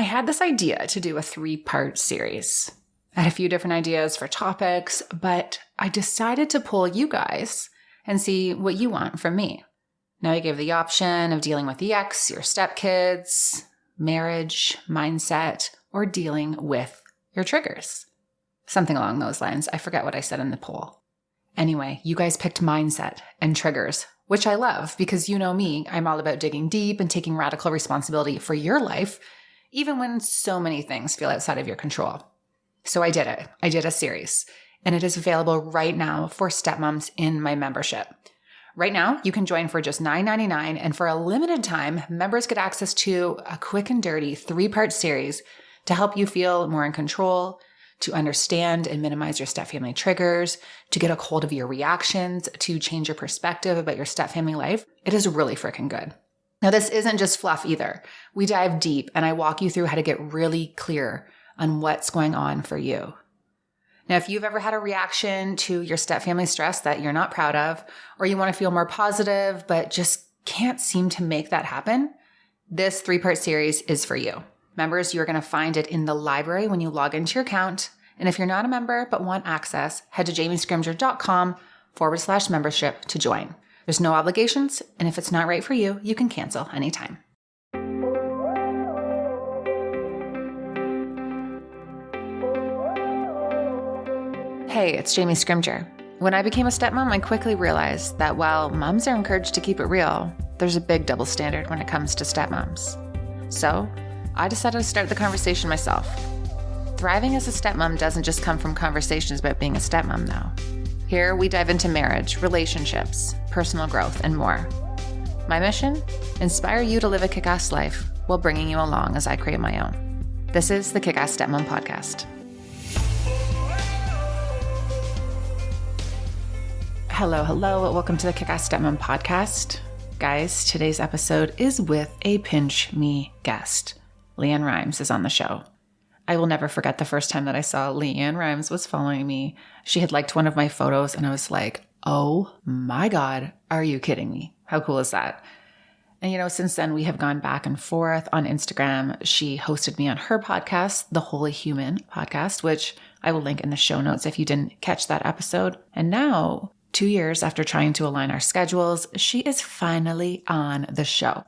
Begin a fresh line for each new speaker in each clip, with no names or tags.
I had this idea to do a 3-part series. I had a few different ideas for topics, but I decided to pull you guys and see what you want from me. Now I gave the option of dealing with the ex, your stepkids, marriage, mindset, or dealing with your triggers. Something along those lines. I forget what I said in the poll. Anyway, you guys picked mindset and triggers, which I love because you know me, I'm all about digging deep and taking radical responsibility for your life, even when so many things feel outside of your control. So I did it. I did a series, and it is available right now for stepmoms in my membership. Right now, you can join for just $9.99, and for a limited time, members get access to a quick and dirty 3-part series to help you feel more in control, to understand and minimize your stepfamily triggers, to get a hold of your reactions, to change your perspective about your stepfamily life. It is really freaking good. Now, this isn't just fluff either. We dive deep, and I walk you through how to get really clear on what's going on for you. Now, if you've ever had a reaction to your stepfamily stress that you're not proud of, or you want to feel more positive but just can't seem to make that happen, this 3-part series is for you. Members, you're going to find it in the library when you log into your account. And if you're not a member but want access, head to jamiescrimger.com/membership to join. There's no obligations, and if it's not right for you, you can cancel anytime. Hey, it's Jamie Scrimger. When I became a stepmom, I quickly realized that while moms are encouraged to keep it real, there's a big double standard when it comes to stepmoms. So I decided to start the conversation myself. Thriving as a stepmom doesn't just come from conversations about being a stepmom, though. Here, we dive into marriage, relationships, personal growth, and more. My mission? Inspire you to live a kick-ass life while bringing you along as I create my own. This is the Kick-Ass Stepmom Podcast. Hello. Welcome to the Kick-Ass Stepmom Podcast. Guys, today's episode is with a pinch me guest. LeAnn Rimes is on the show. I will never forget the first time that I saw LeAnn Rimes was following me. She had liked one of my photos and I was like, oh my God, are you kidding me? How cool is that? And since then we have gone back and forth on Instagram. She hosted me on her podcast, the Holy Human podcast, which I will link in the show notes if you didn't catch that episode. And now, 2 years after trying to align our schedules, she is finally on the show.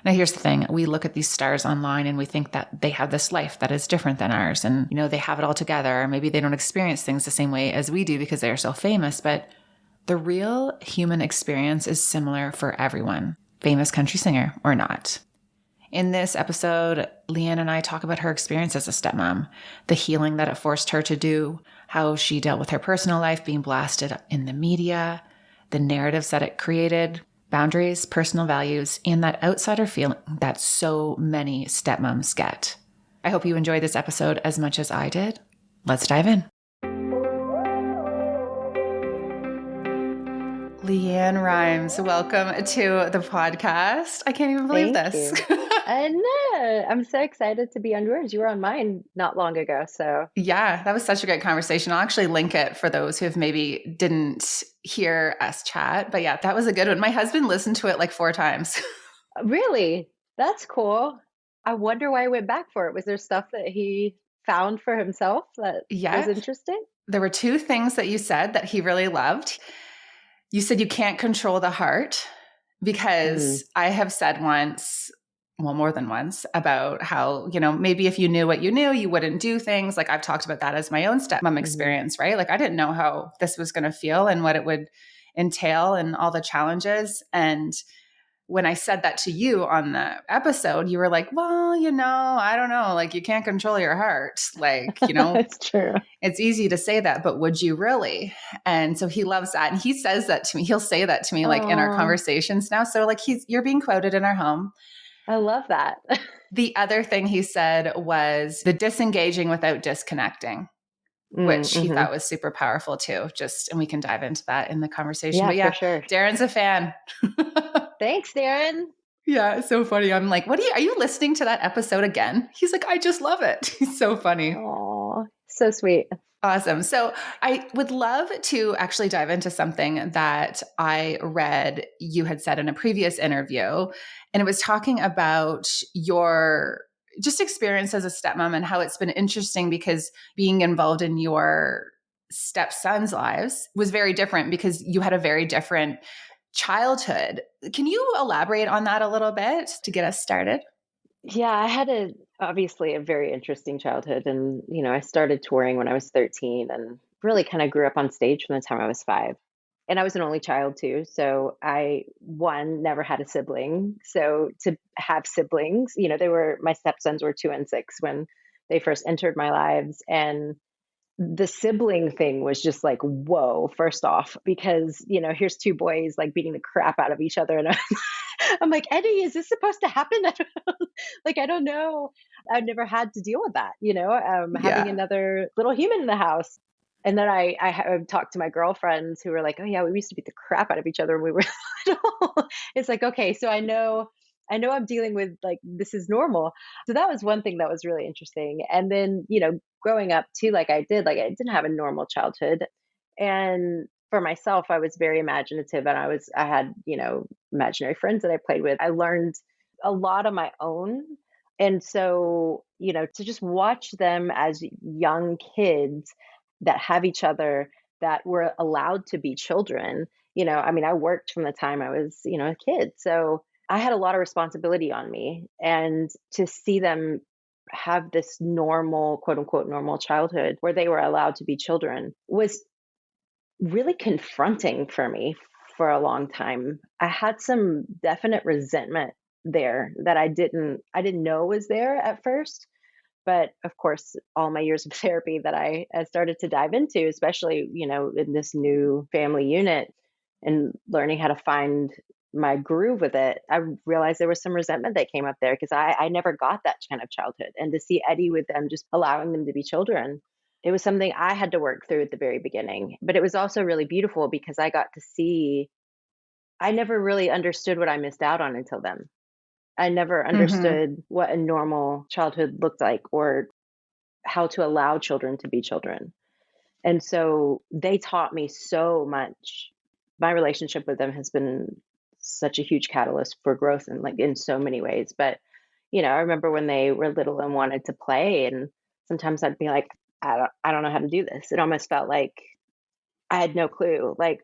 Now, here's the thing. We look at these stars online and we think that they have this life that is different than ours. And, they have it all together. Maybe they don't experience things the same way as we do because they are so famous. But the real human experience is similar for everyone, famous country singer or not. In this episode, LeAnn and I talk about her experience as a stepmom, the healing that it forced her to do, how she dealt with her personal life being blasted in the media, the narratives that it created, boundaries, personal values, and that outsider feeling that so many stepmoms get. I hope you enjoyed this episode as much as I did. Let's dive in. LeAnn Rimes, welcome to the podcast. I can't even believe this.
I know. I'm so excited to be on yours. You were on mine not long ago. So
yeah, that was such a great conversation. I'll actually link it for those who have maybe didn't hear us chat. But yeah, that was a good one. My husband listened to it like 4 times.
Really? That's cool. I wonder why he went back for it. Was there stuff that he found for himself that was interesting?
There were 2 things that you said that he really loved. You said you can't control the heart because I have said once, well, more than once, about how, maybe if you knew what you knew, you wouldn't do things. Like I've talked about that as my own stepmom experience, right? Like I didn't know how this was going to feel and what it would entail and all the challenges. And when I said that to you on the episode, you were like, well, I don't know, like you can't control your heart. Like,
it's true.
It's easy to say that, but would you really? And so he loves that. And he says that to me. He'll say that to me like in our conversations now. So like you're being quoted in our home.
I love that.
The other thing he said was the disengaging without disconnecting, which he thought was super powerful too. And we can dive into that in the conversation. But yeah, for sure. Darren's a fan.
Thanks, Darren.
Yeah, it's so funny. I'm like, are you listening to that episode again? He's like, I just love it. He's so funny.
Oh, so sweet.
Awesome. So I would love to actually dive into something that I read you had said in a previous interview. And it was talking about your just experience as a stepmom and how it's been interesting because being involved in your stepson's lives was very different because you had a very different childhood. Can you elaborate on that a little bit to get us started?
Yeah, I had obviously a very interesting childhood. And, I started touring when I was 13 and really kind of grew up on stage from the time I was 5. And I was an only child too. So one, never had a sibling. So to have siblings, my stepsons were 2 and 6 when they first entered my lives. And the sibling thing was just like, whoa, first off, because, here's two boys like beating the crap out of each other. And I'm like, Eddie, is this supposed to happen? I don't know. I've never had to deal with that, having
Yeah.
another little human in the house. And then I talked to my girlfriends who were like, oh yeah, we used to beat the crap out of each other when we were little. It's like, okay, so I know I'm dealing with like, this is normal. So that was one thing that was really interesting. And then, growing up too, like I did, like I didn't have a normal childhood. And for myself, I was very imaginative and I had, imaginary friends that I played with. I learned a lot on my own. And so, to just watch them as young kids that have each other, that were allowed to be children, I mean, I worked from the time I was, a kid. So I had a lot of responsibility on me. And to see them have this normal, quote unquote, normal childhood where they were allowed to be children was really confronting for me for a long time. I had some definite resentment there that I didn't know was there at first. But of course, all my years of therapy that I started to dive into, especially, in this new family unit and learning how to find my groove with it, I realized there was some resentment that came up there because I never got that kind of childhood. And to see Eddie with them, just allowing them to be children, it was something I had to work through at the very beginning. But it was also really beautiful because I got to see, I never really understood what I missed out on until then. I never
Mm-hmm.
understood what a normal childhood looked like or how to allow children to be children. And so they taught me so much. My relationship with them has been such a huge catalyst for growth and like in so many ways. But, I remember when they were little and wanted to play and sometimes I'd be like, I don't know how to do this. It almost felt like I had no clue like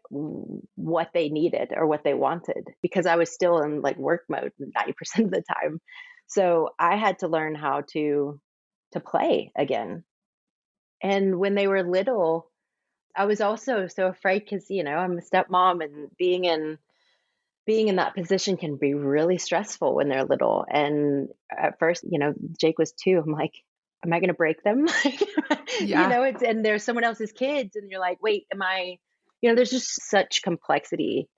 what they needed or what they wanted because I was still in like work mode 90% of the time. So I had to learn how to play again. And when they were little, I was also so afraid because, I'm a stepmom and being in that position can be really stressful when they're little. And at first, Jake was 2. I'm like, am I going to break them?
Yeah.
And there's someone else's kids and you're like, wait, am I, there's just such complexity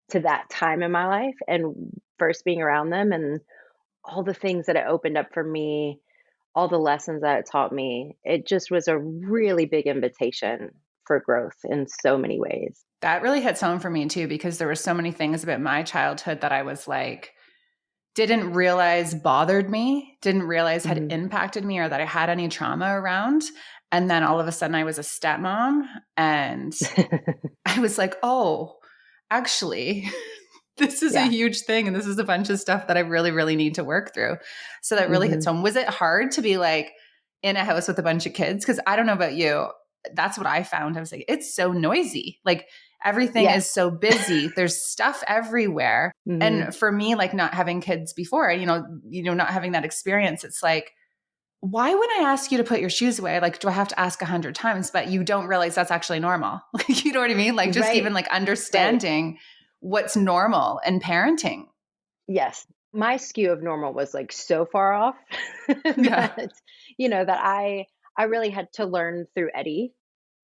to that time in my life and first being around them and all the things that it opened up for me, all the lessons that it taught me. It just was a really big invitation for growth in so many ways.
That really hits home for me too, because there were so many things about my childhood that I was like, didn't realize bothered me, didn't realize had
Mhm.
impacted me or that I had any trauma around. And then all of a sudden I was a stepmom and I was like, oh, actually, this is a
Yeah.
huge thing. And this is a bunch of stuff that I really, really need to work through. So that really hits
Mhm.
home. Was it hard to be like in a house with a bunch of kids? Because I don't know about you. That's what I found. I was like, it's so noisy. Like everything is
Yes.
so busy. There's stuff everywhere.
Mhm.
And for me, like not having kids before, not having that experience, it's like, why would I ask you to put your shoes away? Like, do I have to ask 100 times? But you don't realize that's actually normal. Like, you know what I mean? Like, just even
Right.
like
Right.
understanding what's normal in parenting.
Yes. My skew of normal was like so far off
Yeah.
that, that I really had to learn through Eddie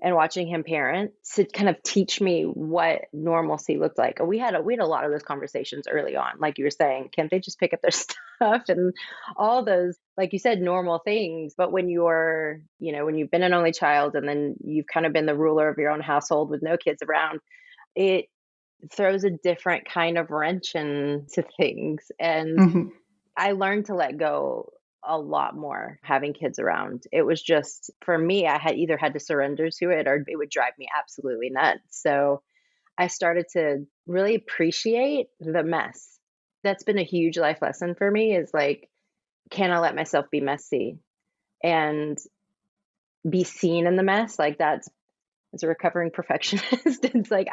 and watching him parent to kind of teach me what normalcy looked like. And we had a lot of those conversations early on. Like you were saying, can't they just pick up their stuff and all those, like you said, normal things. But when when you've been an only child and then you've kind of been the ruler of your own household with no kids around, it throws a different kind of wrench into things. And
Hmm.
I learned to let go a lot more having kids around. It was just for me, I had either had to surrender to it or it would drive me absolutely nuts. So I started to really appreciate the mess. That's been a huge life lesson for me is like can I let myself be messy and be seen in the mess? Like that's as a recovering perfectionist, it's like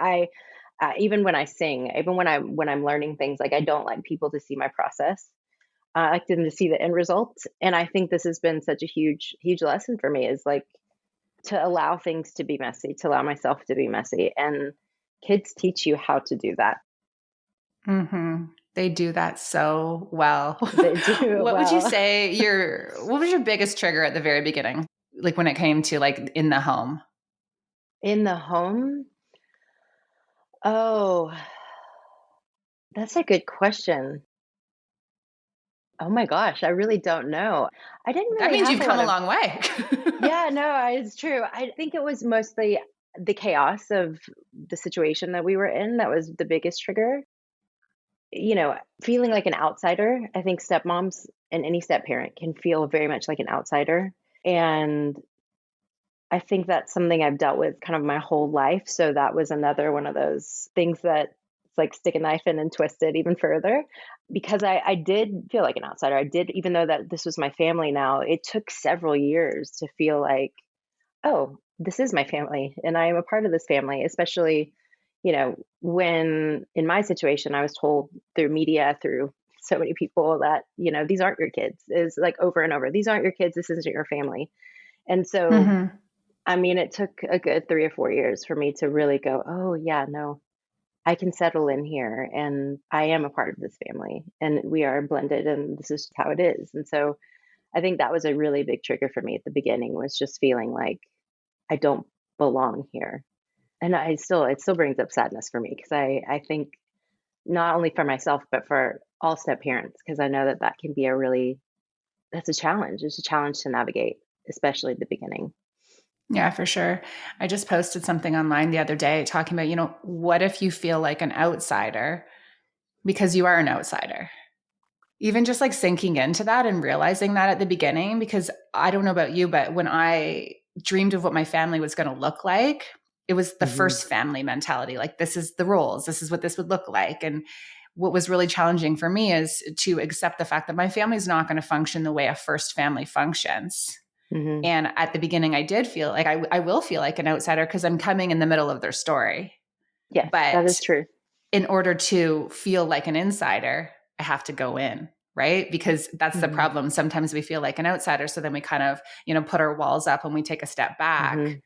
even when I sing, even when I'm learning things, like I don't like people to see my process. I like them to see the end result. And I think this has been such a huge lesson for me is like to allow things to be messy, to allow myself to be messy. And kids teach you how to do that.
They do that so well.
They do it
What would you
well.
say what was your biggest trigger at the very beginning? Like when it came to like in the home?
In the home? Oh, that's a good question. Oh my gosh, I really don't know. I didn't
That
really
means
have
you've
a
come
lot
a
of,
long way.
yeah, no, it's true. I think it was mostly the chaos of the situation that we were in that was the biggest trigger. Feeling like an outsider. I think stepmoms and any step parent can feel very much like an outsider. And I think that's something I've dealt with kind of my whole life. So that was another one of those things that it's like stick a knife in and twist it even further. Because I did feel like an outsider. I did, even though that this was my family now, it took several years to feel like, oh, this is my family and I am a part of this family, especially, when in my situation, I was told through media, through so many people that, these aren't your kids, is like over and over. These aren't your kids. This isn't your family. And so
hmm
I mean, it took a good 3 or 4 years for me to really go, "Oh, yeah, no, I can settle in here, and I am a part of this family, and we are blended, and this is how it is." And so, I think that was a really big trigger for me at the beginning, was just feeling like I don't belong here. And it still brings up sadness for me because I think not only for myself, but for all step parents, because I know that that can be that's a challenge. It's a challenge to navigate, especially at the beginning.
Yeah, for sure. I just posted something online the other day talking about, what if you feel like an outsider because you are an outsider? Even just like sinking into that and realizing that at the beginning, because I don't know about you, but when I dreamed of what my family was going to look like, it was the
Mhm.
first family mentality. Like, this is the roles, this is what this would look like. And what was really challenging for me is to accept the fact that my family is not going to function the way a first family functions.
Mhm.
And at the beginning, I did feel like I will feel like an outsider because I'm coming in the middle of their story.
Yes, that
But
is true.
in order to feel like an insider, I have to go in, right? Because that's the
Mhm.
problem. Sometimes we feel like an outsider. So then we kind of, put our walls up and we take a step back.
Mhm.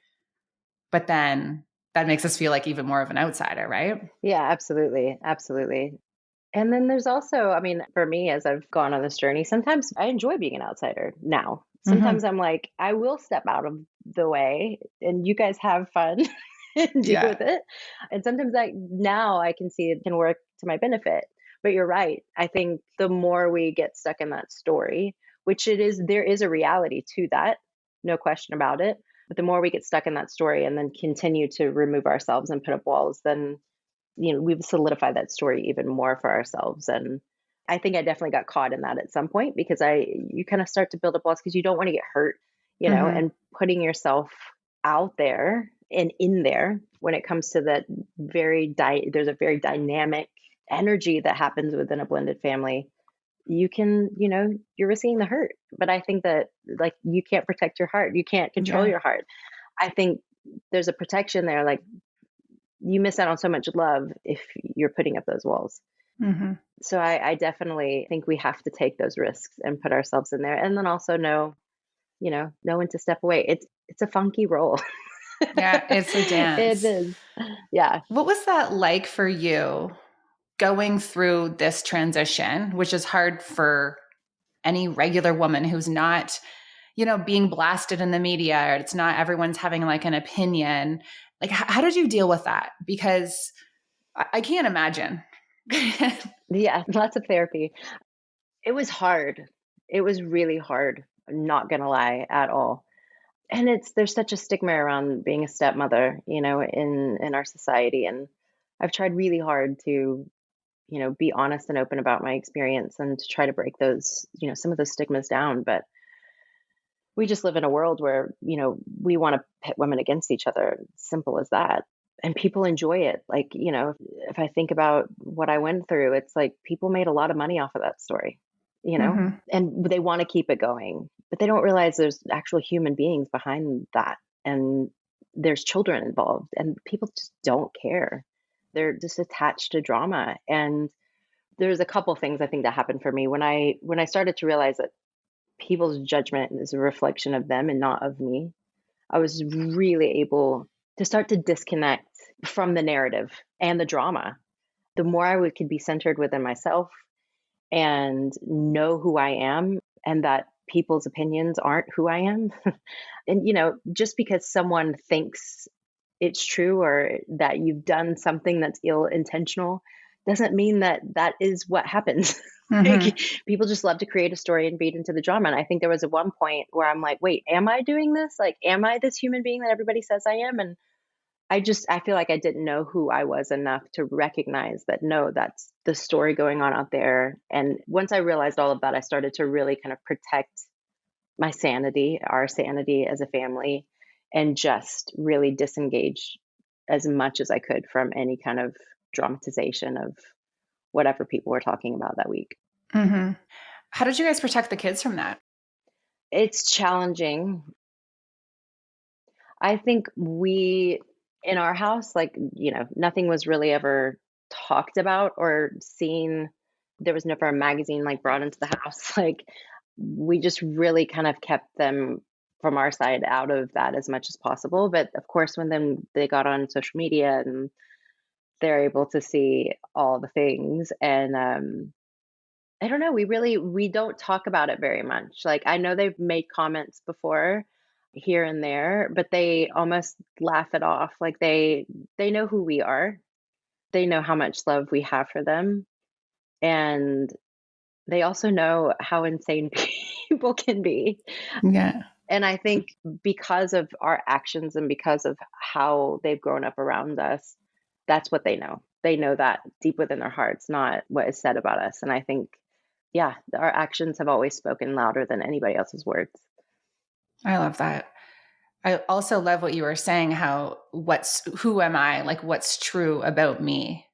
But then that makes us feel like even more of an outsider, right?
Yeah, absolutely, absolutely. And then there's also, I mean, for me, as I've gone on this journey, sometimes I enjoy being an outsider now. Sometimes
Mm-hmm.
I'm like, I will step out of the way and you guys have fun and deal
Yeah.
with it. And sometimes now I can see it can work to my benefit. But you're right. I think the more we get stuck in that story, which there is a reality to that, no question about it. But the more we get stuck in that story and then continue to remove ourselves and put up walls, then we've solidified that story even more for ourselves. And I think I definitely got caught in that at some point because you kind of start to build up walls because you don't want to get hurt,
Mm-hmm.
and putting yourself out there and in there when it comes to that there's a very dynamic energy that happens within a blended family. You can, you're risking the hurt. But I think that like you can't protect your heart. You can't control
Yeah.
your heart. I think there's a protection there. Like you miss out on so much love if you're putting up those walls.
Mm-hmm.
So I definitely think we have to take those risks and put ourselves in there, and then also know when to step away. It's a funky role.
Yeah. It's a
It
dance.
is. Yeah.
What was that like for you going through this transition, which is hard for any regular woman who's not being blasted in the media, or it's not everyone's having like an opinion. Like, how did you deal with that? Because I can't imagine.
Yeah. Lots of therapy. It was hard. It was really hard. I'm not gonna lie at all. And there's such a stigma around being a stepmother, in our society. And I've tried really hard to be honest and open about my experience and to try to break some of those stigmas down. But we just live in a world where, we want to pit women against each other. Simple as that. And people enjoy it. Like, if I think about what I went through, it's like people made a lot of money off of that story. you know,
Hmm.
and they want to keep it going, but they don't realize there's actual human beings behind that. And there's children involved, and people just don't care. They're just attached to drama. And there's a couple things I think that happened for me when I started to realize that people's judgment is a reflection of them and not of me. I was really able to start to disconnect from the narrative and the drama. The more could be centered within myself and know who I am, and that people's opinions aren't who I am. And, just because someone thinks it's true or that you've done something that's ill intentional doesn't mean that that is what happens.
Hmm.
Like, people just love to create a story and feed into the drama. And I think there was at one point where I'm like, wait, am I doing this? Like, am I this human being that everybody says I am? And I feel like I didn't know who I was enough to recognize that no, that's the story going on out there. And once I realized all of that, I started to really kind of protect my sanity, our sanity as a family, and just really disengage as much as I could from any kind of dramatization of whatever people were talking about that week.
Hmm. How did you guys protect the kids from that?
It's challenging. I think in our house, like, nothing was really ever talked about or seen. There was never a magazine like brought into the house. Like, we just really kind of kept them from our side out of that as much as possible. But of course, when then they got on social media and they're able to see all the things, and I don't know, we don't talk about it very much. Like, I know they've made comments before here and there, but they almost laugh it off. Like, they know who we are. They know how much love we have for them, and they also know how insane people can be.
Yeah.
And I think because of our actions and because of how they've grown up around us, that's what they know. They know that deep within their hearts, not what is said about us. And I think, yeah, our actions have always spoken louder than anybody else's words.
I love that. I also love what you were saying, how who am I? Like, what's true about me?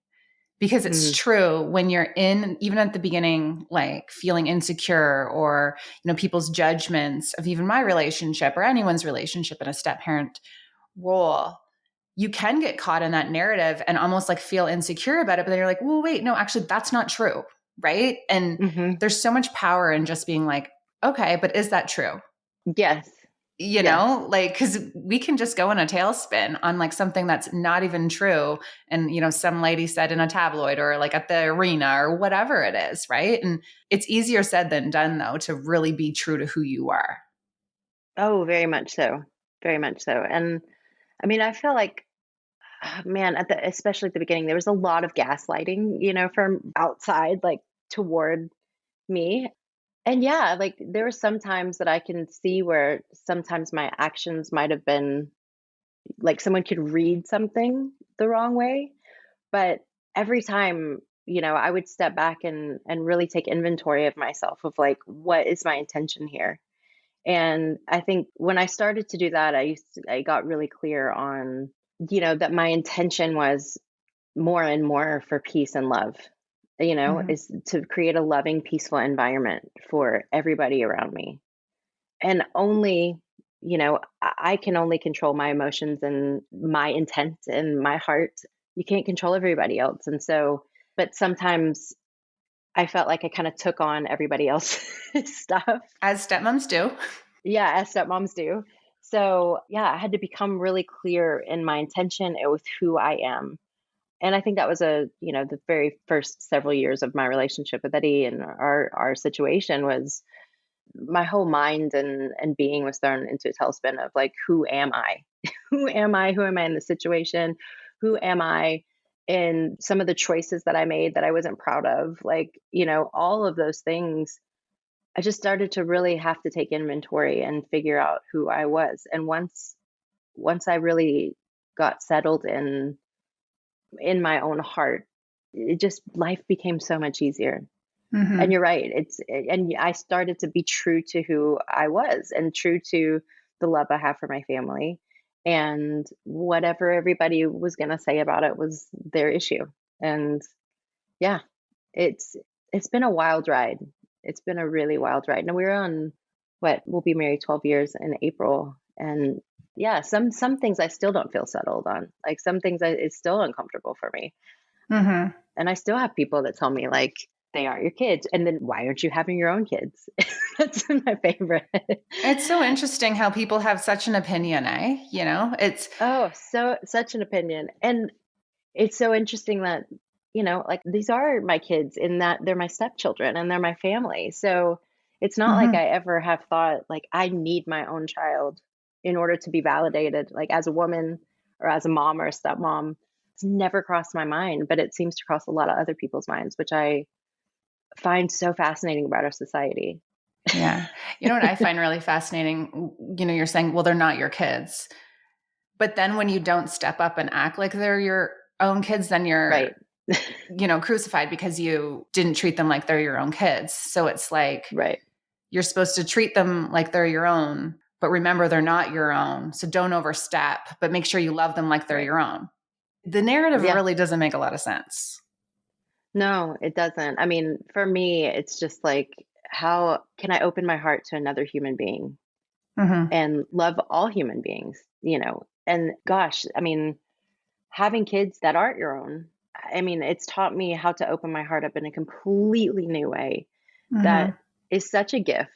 Because it's
Mm,
true when you're in, even at the beginning, like feeling insecure or, people's judgments of even my relationship or anyone's relationship in a step parent role, you can get caught in that narrative and almost like feel insecure about it. But then you're like, well, wait, no, actually, that's not true. Right. And
hmm.
there's so much power in just being like, okay, but is that true?
Yes. Yes.
Like, because we can just go in a tailspin on like something that's not even true. And, some lady said in a tabloid or like at the arena or whatever it is. Right. And it's easier said than done, though, to really be true to who you are.
Oh, very much so. Very much so. And I mean, I feel like, man, especially at the beginning, there was a lot of gaslighting, from outside, like, toward me. And yeah, like, there were some times that I can see where sometimes my actions might have been like someone could read something the wrong way. But every time, I would step back and really take inventory of myself of like, what is my intention here? And I think when I started to do that, I got really clear on, that my intention was more and more for peace and love,
Hmm.
is to create a loving, peaceful environment for everybody around me. And only, I can only control my emotions and my intent and my heart. You can't control everybody else. And so, but sometimes I felt like I kind of took on everybody else's stuff.
As stepmoms do.
Yeah, as stepmoms do. So, yeah, I had to become really clear in my intention and with who I am. And I think that was the very first several years of my relationship with Eddie, and our situation was my whole mind and being was thrown into a tailspin of like, who am I? Who am I? Who am I in the situation? Who am I in some of the choices that I made that I wasn't proud of? Like, all of those things. I just started to really have to take inventory and figure out who I was. And once I really got settled in my own heart, it just life became so much easier. And
Hmm.
you're right. And I started to be true to who I was and true to the love I have for my family. And whatever everybody was going to say about it was their issue. And yeah, it's it's been a wild ride. It's been a really wild ride. Now we're on what, we'll be married 12 years in April. And yeah, some things I still don't feel settled on. Like some things it's still uncomfortable for me.
Mm-hmm.
And I still have people that tell me like they aren't your kids. And then why aren't you having your own kids? That's my favorite.
It's so interesting how people have such an opinion, eh? You know, it's
Oh, so such an opinion. And it's so interesting that, like these are my kids in that they're my stepchildren and they're my family. So it's not like
mhm.
I ever have thought like I need my own child in order to be validated, like as a woman or as a mom or a stepmom. It's never crossed my mind, but it seems to cross a lot of other people's minds, which I find so fascinating about our society.
Yeah. You know what I find really fascinating? You know, you're saying, well, they're not your kids. But then when you don't step up and act like they're your own kids, then you're,
Right.
crucified because you didn't treat them like they're your own kids. So it's like
Right.
you're supposed to treat them like they're your own, but remember they're not your own. So don't overstep, but make sure you love them like they're
Right.
your own. The narrative
Yeah.
really doesn't make a lot of sense.
No, it doesn't. I mean, for me, it's just like, how can I open my heart to another human being
Mm-hmm.
and love all human beings, And gosh, I mean, having kids that aren't your own, I mean, it's taught me how to open my heart up in a completely new way that
Mm-hmm.
is such a gift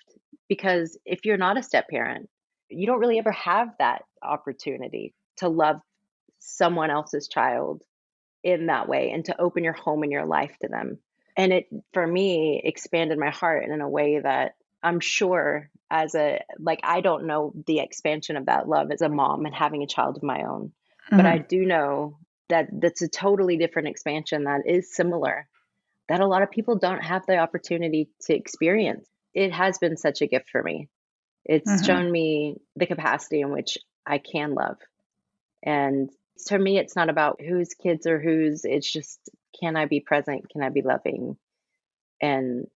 because if you're not a step parent, you don't really ever have that opportunity to love someone else's child in that way and to open your home and your life to them. And it, for me, expanded my heart in a way that I'm sure I don't know the expansion of that love as a mom and having a child of my own, but I
Mm-hmm.
do know that that's a totally different expansion that is similar, that a lot of people don't have the opportunity to experience. It has been such a gift for me. It's
Mm-hmm.
shown me the capacity in which I can love. And to me, it's not about whose kids are whose. It's just, can I be present? Can I be loving? And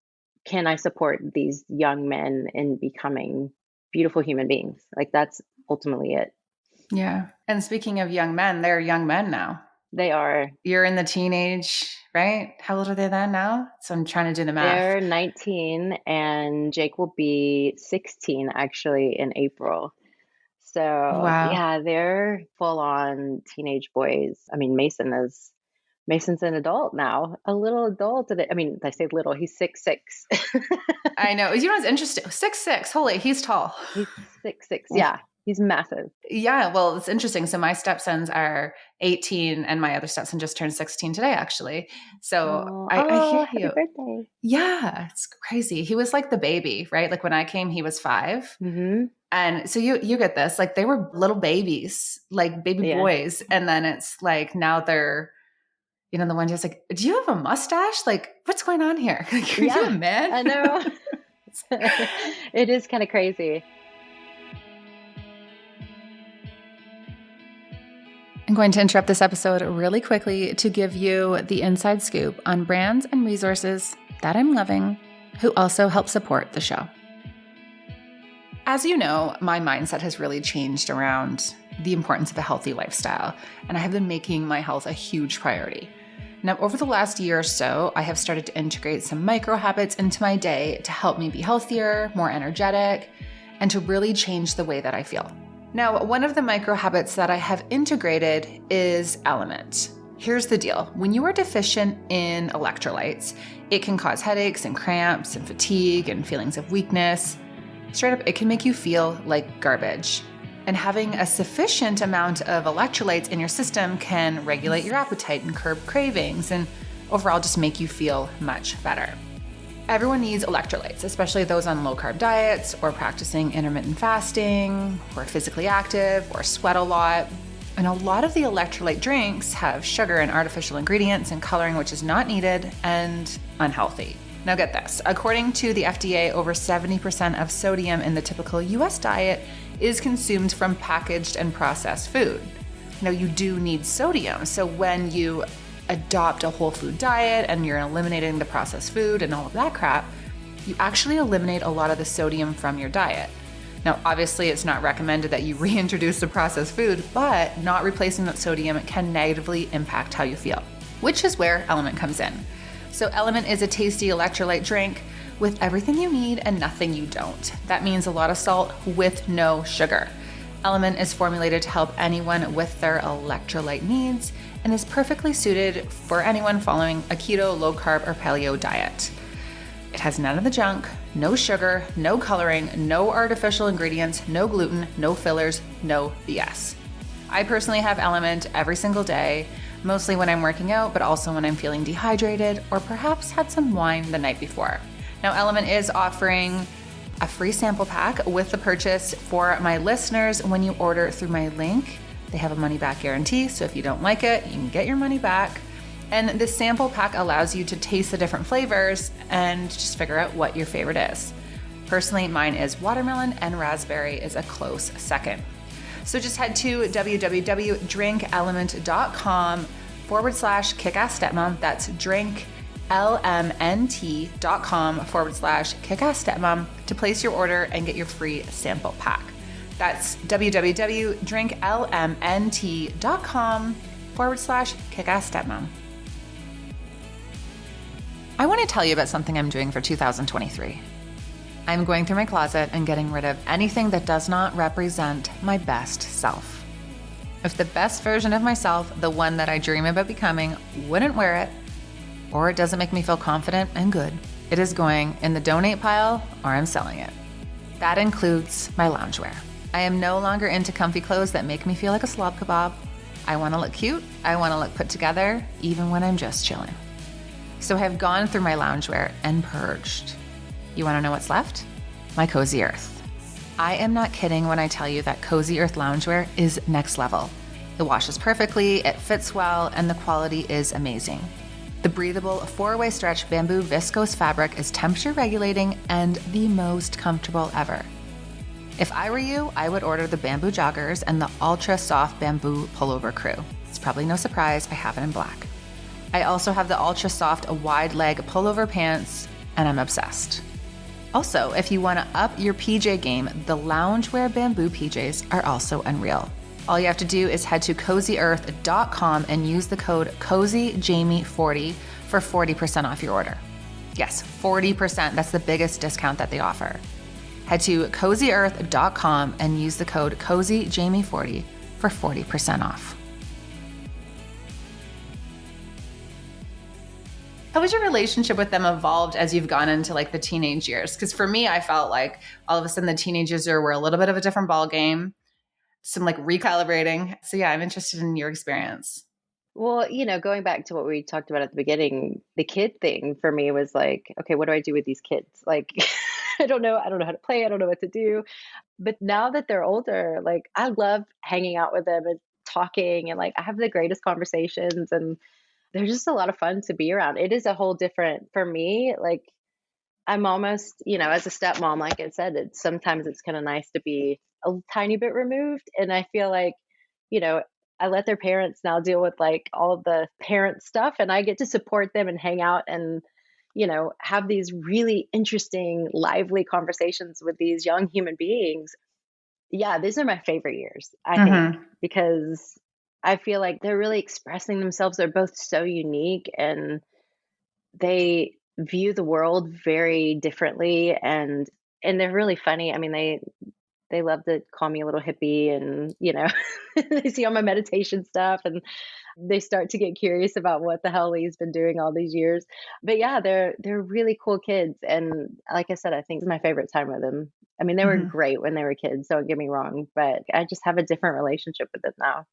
can I support these young men in becoming beautiful human beings? Like that's ultimately it.
Yeah. And speaking of young men, they're young men now.
They are.
You're in the teenage, right? How old are they then now? So I'm trying to do the math.
They're 19 and Jake will be 16 actually in April. So
Wow.
yeah, they're full on teenage boys. I mean, Mason's an adult now, a little adult. I mean, I say little, he's 6'6".
I know. You know what's interesting? 6'6". Holy, he's tall.
He's 6'6". Yeah, he's massive.
Yeah, well, it's interesting. So my stepsons are 18 and my other stepson just turned 16 today, actually. So
Oh,
I
oh,
hear
happy
you.
birthday.
Yeah, it's crazy. He was like the baby, right? Like when I came, he was 5.
Mm-hmm.
And so you get this, like they were little babies, like baby
Yeah.
boys. And then it's like now they're, the one just like, do you have a mustache? Like, what's going on here? Like, are you a
Yeah,
man?
I know. It is kind of crazy.
I'm going to interrupt this episode really quickly to give you the inside scoop on brands and resources that I'm loving, who also help support the show. As you know, my mindset has really changed around the importance of a healthy lifestyle, and I have been making my health a huge priority. Now, over the last year or so, I have started to integrate some micro habits into my day to help me be healthier, more energetic, and to really change the way that I feel. Now, one of the micro habits that I have integrated is Element. Here's the deal. When you are deficient in electrolytes, it can cause headaches and cramps and fatigue and feelings of weakness. Straight up, it can make you feel like garbage. And having a sufficient amount of electrolytes in your system can regulate your appetite and curb cravings and overall just make you feel much better. Everyone needs electrolytes, especially those on low-carb diets or practicing intermittent fasting or physically active or sweat a lot. And a lot of the electrolyte drinks have sugar and artificial ingredients and coloring which is not needed and unhealthy. Now get this, according to the FDA, over 70% of sodium in the typical US diet is consumed from packaged and processed food. Now you do need sodium, so when you adopt a whole food diet and you're eliminating the processed food and all of that crap, you actually eliminate a lot of the sodium from your diet. Now, obviously, it's not recommended that you reintroduce the processed food, but not replacing that sodium can negatively impact how you feel, which is where Element comes in. So Element is a tasty electrolyte drink with everything you need and nothing you don't. That means a lot of salt with no sugar. Element is formulated to help anyone with their electrolyte needs and is perfectly suited for anyone following a keto, low carb, or paleo diet. It has none of the junk, no sugar, no coloring, no artificial ingredients, no gluten, no fillers, no BS. I personally have Element every single day, mostly when I'm working out, but also when I'm feeling dehydrated or perhaps had some wine the night before. Now, Element is offering a free sample pack with the purchase for my listeners when you order through my link. They have a money back guarantee, so if you don't like it, you can get your money back. And this sample pack allows you to taste the different flavors and just figure out what your favorite is. Personally, mine is watermelon and raspberry is a close second. So just head to www.drinkelement.com/kickassstepmom. That's drinklmnt.com/kickassstepmom to place your order and get your free sample pack. That's www.drinklmnt.com/kickassstepmom. I want to tell you about something I'm doing for 2023. I'm going through my closet and getting rid of anything that does not represent my best self. If the best version of myself, the one that I dream about becoming, wouldn't wear it, or it doesn't make me feel confident and good, it is going in the donate pile or I'm selling it. That includes my loungewear. I am no longer into comfy clothes that make me feel like a slob kebab. I want to look cute. I want to look put together, even when I'm just chilling. So I've gone through my loungewear and purged. You want to know what's left? My Cozy Earth. I am not kidding when I tell you that Cozy Earth loungewear is next level. It washes perfectly, it fits well, and the quality is amazing. The breathable 4-way stretch bamboo viscose fabric is temperature regulating and the most comfortable ever. If I were you, I would order the bamboo joggers and the ultra soft bamboo pullover crew. It's probably no surprise I have it in black. I also have the ultra soft wide leg pullover pants, and I'm obsessed. Also, if you want to up your PJ game, the loungewear bamboo PJs are also unreal. All you have to do is head to cozyearth.com and use the code CozyJamie40 for 40% off your order. Yes, 40%. That's the biggest discount that they offer. Head to cozyearth.com and use the code CozyJamie40 for 40% off. How has your relationship with them evolved as you've gone into like the teenage years? Because for me, I felt like all of a sudden the teenagers were a little bit of a different ball game, some like recalibrating. So yeah, I'm interested in your experience.
Well, going back to what we talked about at the beginning, the kid thing for me was like, okay, what do I do with these kids? Like, I don't know. I don't know how to play. I don't know what to do. But now that they're older, like I love hanging out with them and talking and like I have the greatest conversations and they're just a lot of fun to be around. It is a whole different for me. Like I'm almost, as a stepmom, like I said, sometimes it's kind of nice to be a tiny bit removed. And I feel like, I let their parents now deal with like all the parent stuff and I get to support them and hang out and, have these really interesting, lively conversations with these young human beings. Yeah, these are my favorite years, I think, because I feel like they're really expressing themselves. They're both so unique and they view the world very differently and they're really funny. I mean, they love to call me a little hippie and, they see all my meditation stuff and they start to get curious about what the hell Lee's been doing all these years. But yeah, they're really cool kids. And like I said, I think it's my favorite time with them. I mean, they were great when they were kids, don't get me wrong, but I just have a different relationship with them now.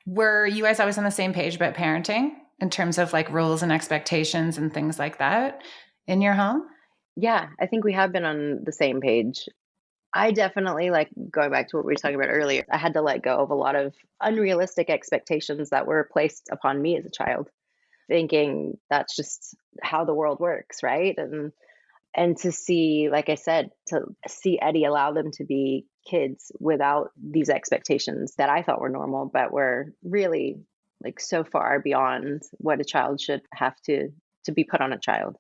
Were you guys always on the same page about parenting in terms of like rules and expectations and things like that in your home?
Yeah, I think we have been on the same page. I definitely, like going back to what we were talking about earlier, I had to let go of a lot of unrealistic expectations that were placed upon me as a child, thinking that's just how the world works, right? And to see, like I said, to see Eddie allow them to be kids without these expectations that I thought were normal, but were really like so far beyond what a child should have to be put on a child.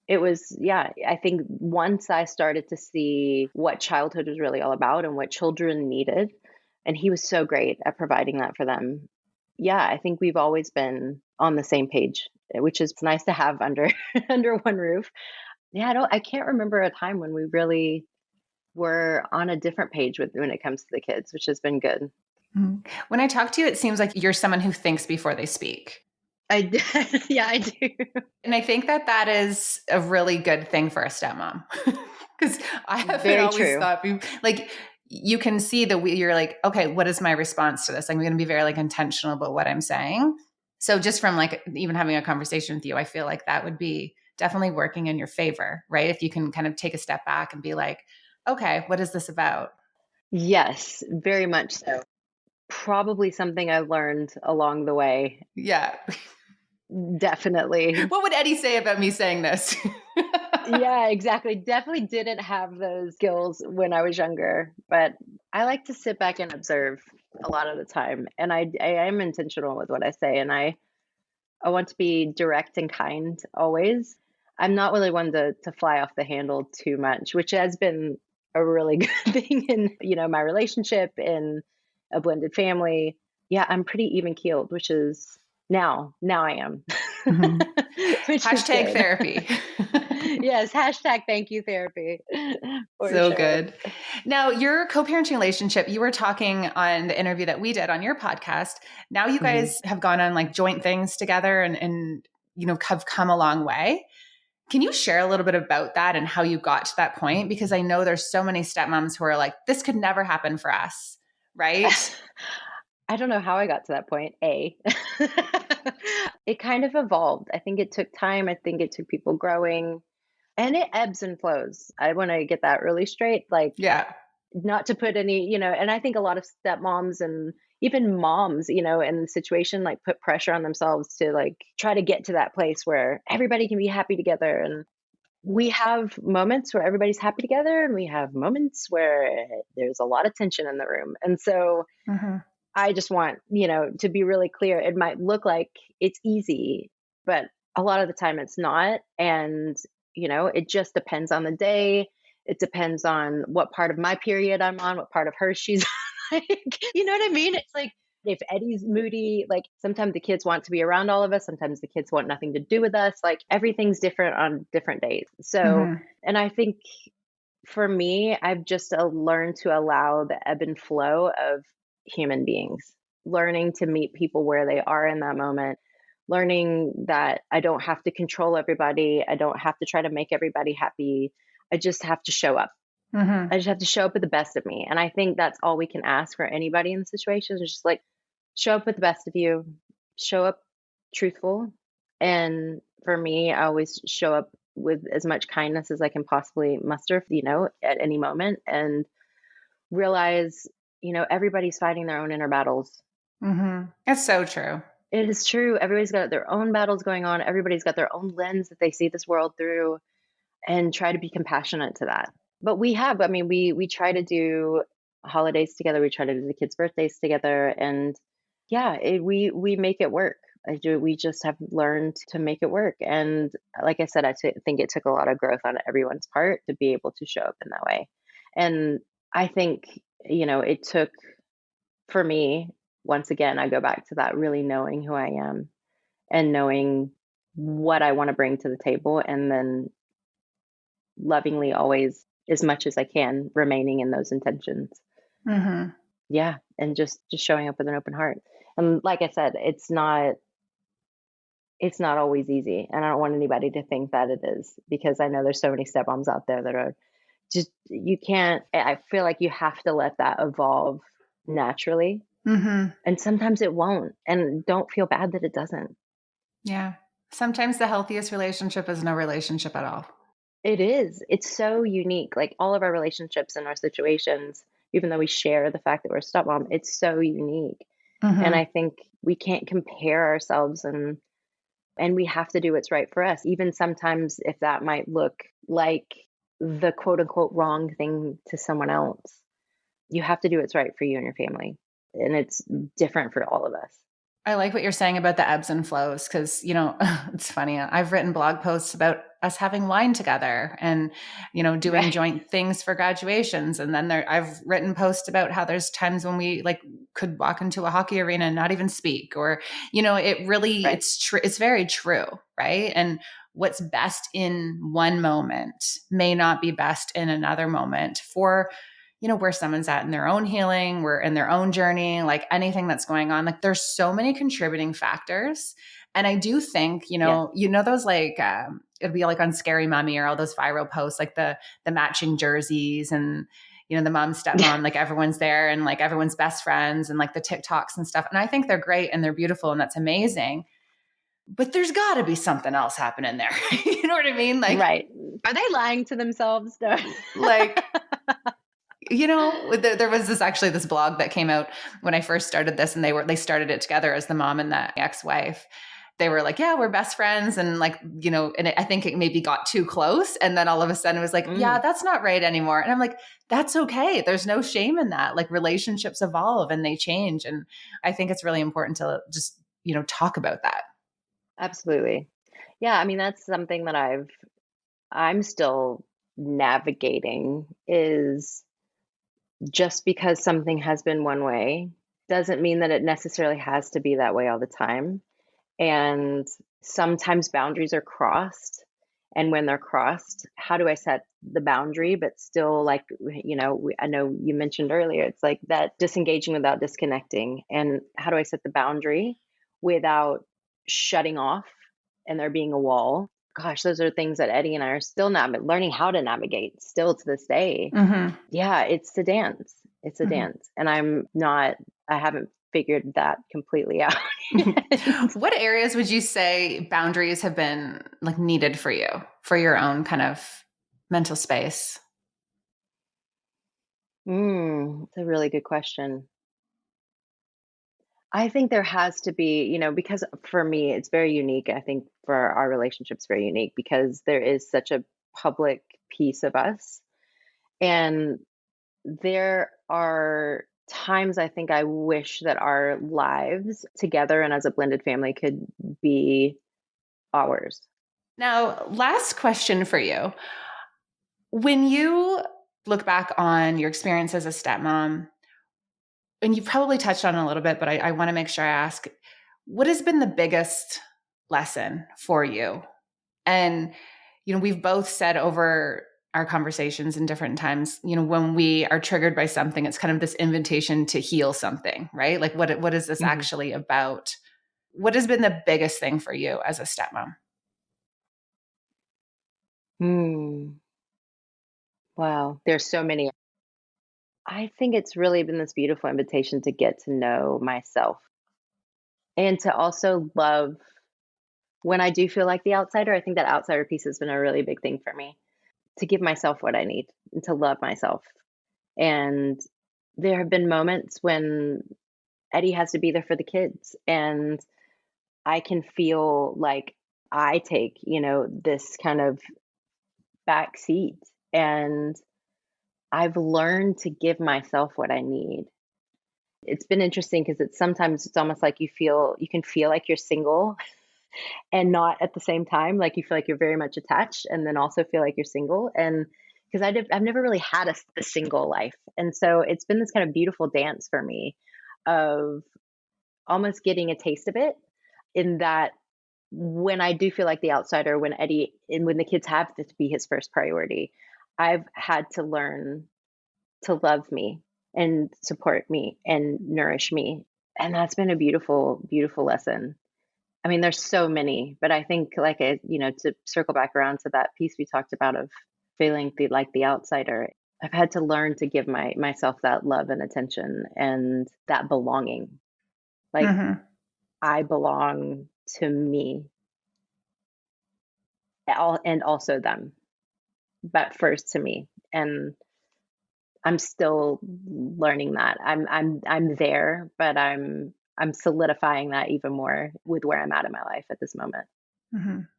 It was, yeah, I think once I started to see what childhood was really all about and what children needed, and he was so great at providing that for them. Yeah, I think we've always been on the same page, which is nice to have under under one roof. Yeah, I can't remember a time when we really were on a different page with when it comes to the kids, which has been good.
Mhm. When I talk to you, it seems like you're someone who thinks before they speak.
Yeah, I do.
And I think that that is a really good thing for a stepmom. Because I haven't
Very
always
true.
thought, like, you can see you're like, okay, what is my response to this? I'm going to be very like intentional about what I'm saying. So just from like even having a conversation with you, I feel like that would be definitely working in your favor, right? If you can kind of take a step back and be like, okay, what is this about?
Yes, very much so. Probably something I learned along the way.
Yeah.
Definitely.
What would Eddie say about me saying this?
Yeah, exactly. Definitely didn't have those skills when I was younger, but I like to sit back and observe a lot of the time. And I am intentional with what I say, and I want to be direct and kind always. I'm not really one to fly off the handle too much, which has been a really good thing in, my relationship in a blended family. Yeah, I'm pretty even keeled, which is now I am,
Mhm.
which is
Hashtag
good.
therapy.
Yes, hashtag thank you therapy for
So
sure.
good. Now, your co-parenting relationship, you were talking on the interview that we did on your podcast. Now you
Mhm.
guys have gone on like joint things together and have come a long way. Can you share a little bit about that and how you got to that point? Because I know there's so many stepmoms who are like, this could never happen for us, right?
I don't know how I got to that point. It kind of evolved. I think it took time. I think it took people growing, and it ebbs and flows. I want to get that really straight. Like,
Yeah.
not to put any, and I think a lot of stepmoms and even moms, in the situation, like put pressure on themselves to like try to get to that place where everybody can be happy together. And we have moments where everybody's happy together, and we have moments where there's a lot of tension in the room. And so
Hmm.
I just want, to be really clear. It might look like it's easy, but a lot of the time it's not. And, it just depends on the day. It depends on what part of my period I'm on, what part of hers she's like, you know what I mean? It's like if Eddie's moody, like sometimes the kids want to be around all of us, sometimes the kids want nothing to do with us. Like everything's different on different days. So,
Hmm.
and I think for me, I've just learned to allow the ebb and flow of human beings, learning to meet people where they are in that moment, learning that I don't have to control everybody. I don't have to try to make everybody happy. I just have to show up.
Hmm.
I just have to show up with the best of me. And I think that's all we can ask for anybody in the situation is just like show up with the best of you, show up truthful. And for me, I always show up with as much kindness as I can possibly muster, at any moment, and realize, everybody's fighting their own inner battles.
Hmm. That's so true.
It is true. Everybody's got their own battles going on. Everybody's got their own lens that they see this world through, and try to be compassionate to that. But we try to do holidays together. We try to do the kids' birthdays together, and yeah, we make it work. I do. We just have learned to make it work, and like I said, think it took a lot of growth on everyone's part to be able to show up in that way. And I think it took for me. Once again, I go back to that really knowing who I am and knowing what I want to bring to the table, and then lovingly always as much as I can remaining in those intentions.
Hmm.
Yeah, and just showing up with an open heart. And like I said, it's not always easy, and I don't want anybody to think that it is, because I know there's so many stepmoms out there that are just you can't I feel like you have to let that evolve naturally,
Hmm.
and sometimes it won't, and don't feel bad that it doesn't.
Yeah. Sometimes the healthiest relationship is no relationship at all.
It is. It's so unique. Like all of our relationships and our situations, even though we share the fact that we're a stepmom, it's so unique. And
Hmm.
I think we can't compare ourselves, and we have to do what's right for us. Even sometimes if that might look like the quote unquote wrong thing to someone else, you have to do what's right for you and your family. And it's different for all of us.
I like what you're saying about the ebbs and flows because, it's funny. I've written blog posts about us having wine together and, doing
Right.
joint things for graduations. And then I've written posts about how there's times when we like could walk into a hockey arena and not even speak, or, it really,
Right.
it's true. It's very true. Right. And what's best in one moment may not be best in another moment for, where someone's at in their own healing, where in their own journey, like anything that's going on. Like there's so many contributing factors. And I do think,
Yes.
those like, it'd be like on Scary Mommy or all those viral posts, like the matching jerseys and, the mom, stepmom, like everyone's there and like everyone's best friends and like the TikToks and stuff. And I think they're great and they're beautiful and that's amazing. But there's got to be something else happening there. You know what I mean? Like,
Right. Are they lying to themselves? No.
like, there was this blog that came out when I first started this, and they started it together as the mom and the ex-wife. They were like, yeah, we're best friends. And like, and I think it maybe got too close. And then all of a sudden it was like, yeah, that's not right anymore. And I'm like, that's okay. There's no shame in that. Like relationships evolve and they change. And I think it's really important to just, talk about that.
Absolutely. Yeah. I mean, that's something that I'm still navigating is just because something has been one way doesn't mean that it necessarily has to be that way all the time. And sometimes boundaries are crossed. And when they're crossed, how do I set the boundary, but still like, I know you mentioned earlier, it's like that disengaging without disconnecting. And how do I set the boundary without shutting off and there being a wall? Gosh, those are things that Eddie and I are still learning how to navigate still to this day.
Mm-hmm.
Yeah, it's a dance. It's a dance. And I haven't figured that completely out.
What areas would you say boundaries have been like needed for you, for your own kind of mental space?
It's a really good question. I think there has to be, because for me, it's very unique. I think for our relationship's very unique because there is such a public piece of us. And there are times I think I wish that our lives together and as a blended family could be ours.
Now, last question for you. When you look back on your experience as a stepmom, and you probably touched on it a little bit, but I want to make sure I ask, what has been the biggest lesson for you? And, we've both said over our conversations in different times, when we are triggered by something, it's kind of this invitation to heal something, right? Like what is this actually about? What has been the biggest thing for you as a stepmom?
Hmm. Wow. There's so many. I think it's really been this beautiful invitation to get to know myself and to also love when I do feel like the outsider. I think that outsider piece has been a really big thing for me to give myself what I need and to love myself. And there have been moments when Eddie has to be there for the kids, and I can feel like I take, this kind of back seat. And I've learned to give myself what I need. It's been interesting because it's almost like you can feel like you're single and not at the same time. Like you feel like you're very much attached and then also feel like you're single. And because I've never really had the single life. And so it's been this kind of beautiful dance for me of almost getting a taste of it in that when I do feel like the outsider, when Eddie and when the kids have to be his first priority, I've had to learn to love me and support me and nourish me. And that's been a beautiful, beautiful lesson. I mean, there's so many, but I think to circle back around to that piece we talked about of feeling like the outsider, I've had to learn to give myself that love and attention and that belonging. Like I belong to me and also them, but first to me. And I'm still learning that. I'm there, but I'm solidifying that even more with where I'm at in my life at this moment.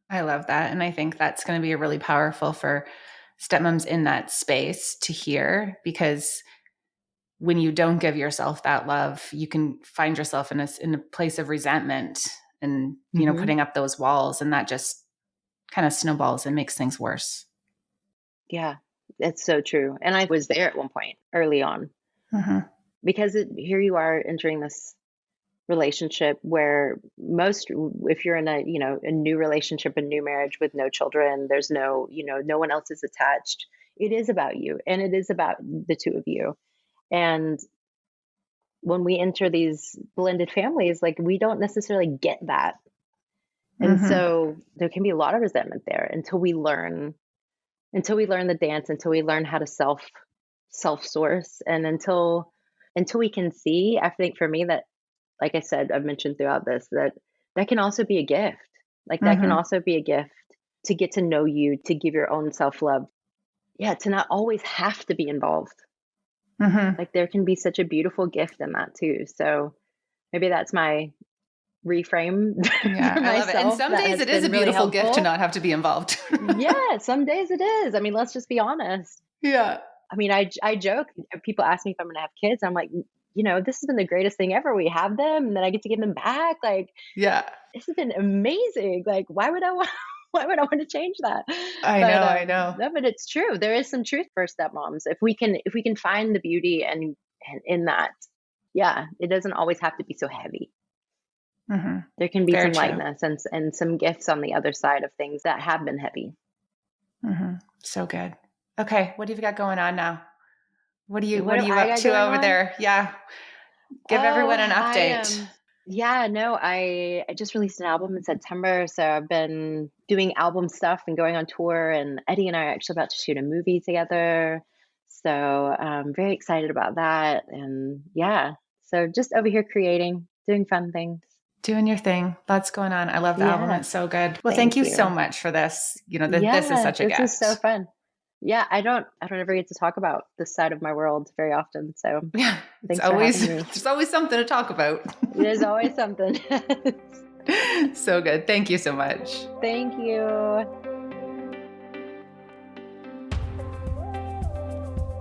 I love that. And I think that's going to be really powerful for stepmoms in that space to hear, because when you don't give yourself that love, you can find yourself in a place of resentment and, putting up those walls, and that just kind of snowballs and makes things worse.
Yeah, it's so true. And I was there at one point early on. because here you are entering this relationship where if you're in a new relationship, a new marriage with no children, there's no one else is attached. It is about you, and it is about the two of you. And when we enter these blended families, like, we don't necessarily get that. And so there can be a lot of resentment there until we learn the dance, until we learn how to self source, and until we can see. I think for me, that, like I said, I've mentioned throughout this, that can also be a gift. Like, that can also be a gift to get to know you, to give your own self-love. Yeah, to not always have to be involved. Like, there can be such a beautiful gift in that too. So maybe that's my reframe
Yeah,
for
I love it. And
myself.
some
That
days
has
it is
been
a
really
beautiful gift to
helpful.
not have to be involved.
Yeah, some days it is. I mean, let's just be honest.
Yeah.
I mean, I joke. People ask me if I'm going to have kids. I'm like, this has been the greatest thing ever. We have them, and then I get to give them back. Like,
Yeah.
this has been amazing. Like, why would I want? Why would I want to change that?
I know.
No, but it's true. There is some truth for stepmoms. If we can find the beauty and in that, yeah, it doesn't always have to be so heavy. There can be
Very
some
true.
lightness and some gifts on the other side of things that have been heavy.
So good. Okay, what have you got going on now? What are you
What do I
up
got
to
going
over
on?
there? Yeah. Give everyone an update.
Yeah, no, I just released an album in September, so I've been doing album stuff and going on tour, and Eddie and I are actually about to shoot a movie together. So I'm very excited about that. And yeah, so just over here creating, doing fun things.
Doing your thing. Lots going on. I love the album.
Yeah.
It's so good. Well, thank you so much for this. This is such a
This is so
gift.
fun. Yeah, I don't ever get to talk about this side of my world very often. So
Yeah,
thanks for having me.
there's always something to talk about.
There's always something.
So good. Thank you so much.
Thank you.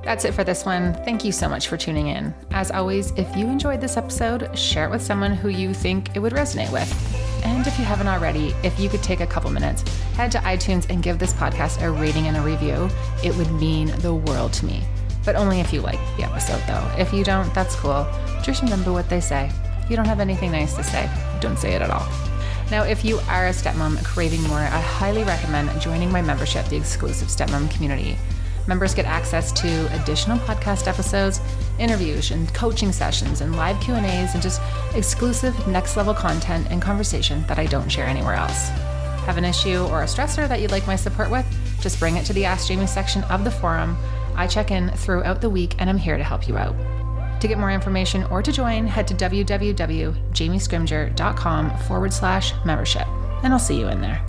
That's it for this one. Thank you so much for tuning in. As always, if you enjoyed this episode, share it with someone who you think it would resonate with. And if you haven't already, if you could take a couple minutes, head to iTunes and give this podcast a rating and a review. It would mean the world to me. But only if you like the episode, though. If you don't, that's cool. Just remember what they say. If you don't have anything nice to say, don't say it at all. Now, if you are a stepmom craving more, I highly recommend joining my membership, the exclusive Stepmom community. Members get access to additional podcast episodes, interviews and coaching sessions, and live Q&As, and just exclusive next-level content and conversation that I don't share anywhere else. Have an issue or a stressor that you'd like my support with? Just bring it to the Ask Jamie section of the forum. I check in throughout the week, and I'm here to help you out. To get more information or to join, head to www.jamiescrimger.com/membership, and I'll see you in there.